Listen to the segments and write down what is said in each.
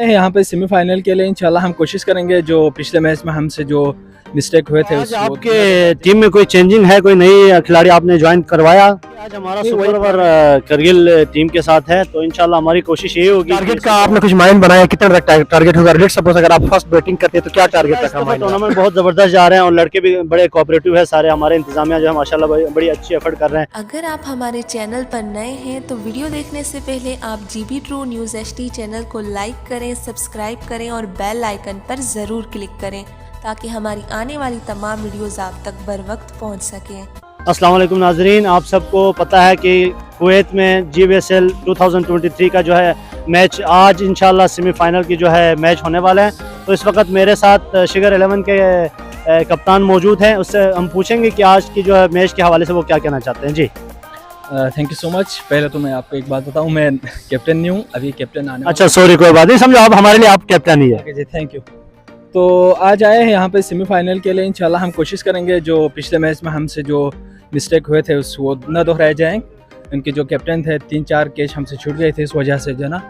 यहाँ पे सेमीफाइनल के लिए इंशाल्लाह हम कोशिश करेंगे जो पिछले मैच में हमसे जो मिस्टेक हुए थे। आज आपके टीम में कोई चेंजिंग है, कोई नई खिलाड़ी आपने ज्वाइन करवाया? आज हमारा सुपर ओवर करगिल टीम के साथ है, तो इंशाल्लाह हमारी कोशिश यही होगी। टारगेट का आपने कुछ माइंड बनाया, कितना टारगेट होगा? लेट्स सपोज अगर आप फर्स्ट बैटिंग करते हैं तो क्या टारगेट रखा माइंड? टूर्नामेंट बहुत जबरदस्त जा रहे हैं और लड़के भी बड़े कोऑपरेटिव है सारे। हमारे इंतजामिया जो है माशाल्लाह बड़ी अच्छी एफर्ट कर रहे हैं। अगर आप हमारे चैनल पर नए हैं तो वीडियो देखने से पहले आप GB True News HD channel को लाइक करें, सब्सक्राइब करें और बेल आइकन पर ज़रूर क्लिक करें ताकि हमारी आने वाली तमाम वीडियोस आप तक बर वक्त पहुँच सकें। अस्सलाम वालेकुम नाजरीन, आप सबको पता है कि कुवैत में GBSL 2023 का जो है मैच आज इंशाल्लाह सेमीफाइनल की जो है मैच होने वाला है। तो इस वक्त मेरे साथ शिगर 11 के कप्तान मौजूद हैं, उससे हम पूछेंगे कि आज की जो है मैच के हवाले से वो क्या कहना चाहते हैं। जी थैंक यू सो मच। पहले तो मैं आपको एक बात बताऊं, मैं कैप्टन नहीं हूं, अभी कैप्टन आने। अच्छा, सॉरी, कोई बात नहीं, समझो आप हमारे लिए आप कैप्टन ही है। जी थैंक यू। तो आज आए हैं यहाँ पे सेमीफाइनल के लिए, इंशाल्लाह हम कोशिश करेंगे जो पिछले मैच में हमसे जो मिस्टेक हुए थे वो न दोहराए जाएं। उनके जो कैप्टन थे 3-4 कैच हमसे छूट गए थे, इस वजह से जो है ना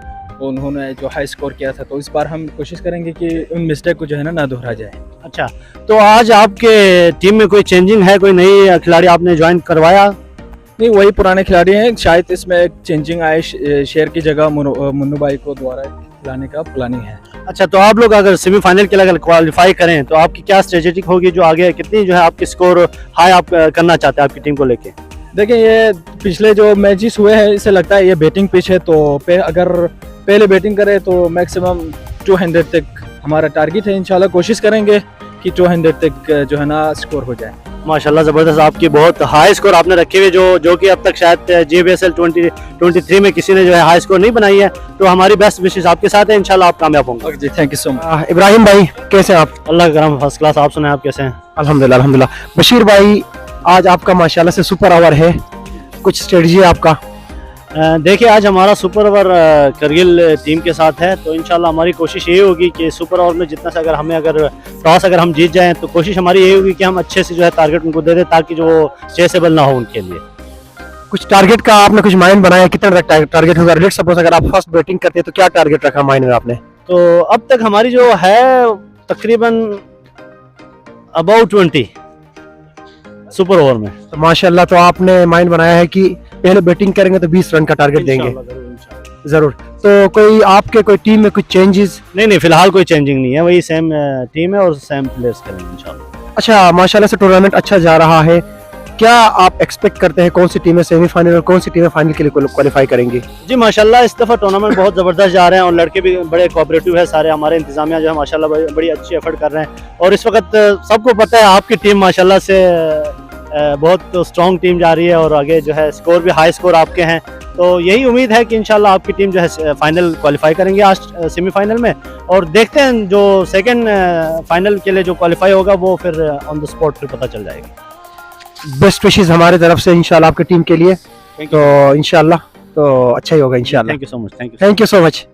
उन्होंने जो हाई स्कोर किया था, तो इस बार हम कोशिश करेंगे कि उन मिस्टेक को जो है ना दोहरा जाए। अच्छा, तो आज आपके टीम में कोई चेंजिंग है, कोई नई खिलाड़ी आपने ज्वाइन करवाया? नहीं, वही पुराने खिलाड़ी हैं। शायद इसमें एक चेंजिंग आए, शेर की जगह मुन्नू भाई को दोबारा खिलाने का प्लानिंग है। अच्छा, तो आप लोग अगर सेमीफाइनल के लिए अगर क्वालिफाई करें तो आपकी क्या स्ट्रेटेजी होगी, जो आगे कितनी जो है आपकी स्कोर हाई आप करना चाहते हैं आपकी टीम को लेके? देखिए, ये पिछले जो मैचेस हुए हैं इससे लगता है ये बैटिंग पिच है, तो अगर पहले बैटिंग करें तो मैक्सिमम 200 तक हमारा टारगेट है। इंशाल्लाह कोशिश करेंगे कि 200 तक जो है ना स्कोर हो जाए। माशाल्लाह ज़बरदस्त, आपकी बहुत हाई स्कोर आपने रखे हुए जो कि अब तक शायद GBSL 2023 में किसी ने जो है हाई स्कोर नहीं बनाई है। तो हमारी बेस्ट विशेष आपके साथ है, इंशाल्लाह आप कामयाब होंगे। जी thank you so much. Ibrahim भाई कैसे हैं आप? अल्लाह का करम, फर्स्ट क्लास। आप सुनाएं, आप कैसे हैं? अल्हम्दुलिल्लाह। बशीर भाई, आज आपका माशाल्लाह से सुपर ओवर है, कुछ स्ट्रेटजी है आपका? देखिए, आज हमारा सुपर ओवर करगिल टीम के साथ है, तो इंशाल्लाह हमारी कोशिश यही होगी कि सुपर ओवर में जितना से अगर टॉस हम जीत जाएं तो कोशिश हमारी यही होगी कि हम अच्छे से जो है टारगेट उनको दे दें ताकि जो चेसेबल ना हो उनके लिए। कुछ टारगेट का आपने कुछ माइंड बनाया, कितना टारगेट होगा? लेट्स सपोज अगर आप फर्स्ट बैटिंग करते हैं तो क्या टारगेट रखा माइंड में आपने? तो अब तक हमारी जो है तकरीबन अबाउट 20 सुपर ओवर में। तो माशाल्लाह, तो आपने माइंड बनाया है कि पहले बैटिंग करेंगे तो 20 रन का टारगेट देंगे जरूर। तो कोई आपके कोई टीम में कुछ चेंजेस? नहीं, फिलहाल कोई चेंजिंग नहीं है, वही सेम टीम है और सेम प्लेयर्स करेंगे इंशाल्लाह। अच्छा, माशाल्लाह से टूर्नामेंट अच्छा जा रहा है। क्या आप एक्सपेक्ट करते हैं कौन सी टीमें सेमीफाइनल और कौन सी टीमें फाइनल के लिए क्वालिफाई करेंगी? जी माशाल्लाह, इस दफ़ा टूर्नामेंट बहुत ज़बरदस्त जा रहे हैं और लड़के भी बड़े कोऑपरेटिव है सारे। हमारे इंतजामिया जो है माशाल्लाह बड़ी अच्छी एफर्ट कर रहे हैं और इस वक्त सबको पता है आपकी टीम माशाल्लाह से बहुत स्ट्रॉन्ग टीम जा रही है और आगे जो है स्कोर भी हाई स्कोर आपके हैं। तो यही उम्मीद है कि इंशाल्लाह आपकी टीम जो है फाइनल क्वालिफाई करेंगे आज सेमीफाइनल में, और देखते हैं जो सेकंड फाइनल के लिए जो क्वालिफाई होगा वो फिर ऑन द स्पॉट फिर पता चल जाएगी। बेस्ट विशेस हमारे तरफ से इंशाल्लाह आपकी टीम के लिए, तो इंशाल्लाह तो अच्छा ही होगा इंशाल्लाह। Thank you so much. Thank you so much.